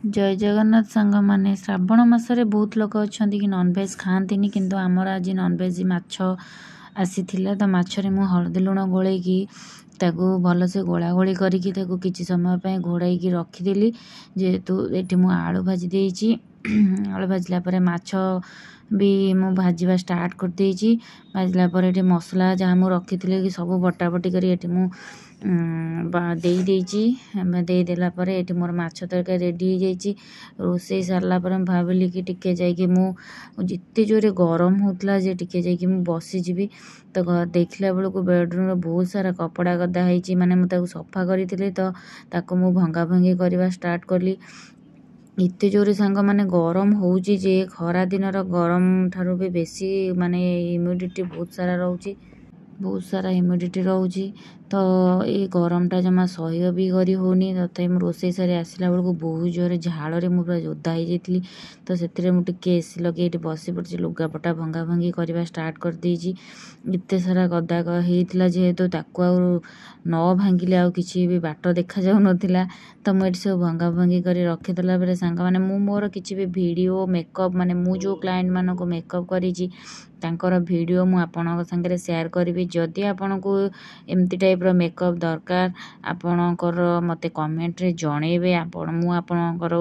जय जगन्नाथ सांग मैंने श्रावण मसरे बहुत लोक अच्छा कि नॉनवेज खाती किंतु आमर आज नॉनवेज माछ आसी तो माछरे मु हलदी लुण गोलैकी ताकू भलसे गोला गोली करके किसी समय पे घोड़ाई रखीदेली जेहेतु ये मु आलू भाजी देची आलू भाजला पर माछ भी मु भाजवा स्टार्ट कर देची भाजला पर ये मसला जहाँ मु रखी कि सब बटाबटी करी मु देदेला पर ये मोर माछ तरकारी रेडी हो जाइए रोसे सारा पर भाविली कि टिके जाकि जिते जोरे गरम होता जे टिके जाकि बसीजी तो देखला बेलू बेडरूम बहुत सारा कपड़ा गदा होती माने मुझे सफा करी तो ताको मु भंगा भंगी करवा स्टार्ट कली एते जोरे सांग माने गरम होउची जे खरा दिन गरम ठारू भी बेसी माने ह्यूमिडिटी बहुत सारा रोची बहुत सारा ह्यूमिडिटी रोची तो ये गरमटा जमा सह्य भी करी होनी तथा मुझे रोसे सारी आसला बेलू बहुत जोर झाड़ में पूरा जोदा हो जाती तो से मुझे एसी लगे बसी पड़ी लुगापटा भंगा भंगी करवा स्टार्ट कर देची एते सारा गदा होता जेहेतु ताकू न भांगिले आउ किसी भी बाट देखा जाऊ नथिला तो मुझे सब भंगा भंगी कर रखीदेला बेले सांग मैंने मोर किसी भी वीडियो मेकअप माने मु जो क्लाइंट मानक मेकअप करी तांकर वीडियो मु आपन संगे शेयर करी जदि आपन को एमती टाइप रो मेकअप दरकार आपणकर मते कमेंट रे जणेबे मु आपणकर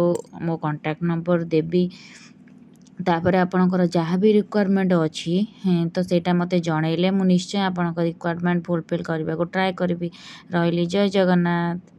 मो कांटेक्ट नंबर देबी तापर आपणकर जहाँ भी रिक्वायरमेंट अच्छी तो सेटा मते जणेले मु निश्चय आपणकर रिक्वायरमेंट फुलफिल करबा को ट्राए करबी रहिली जय जगन्नाथ।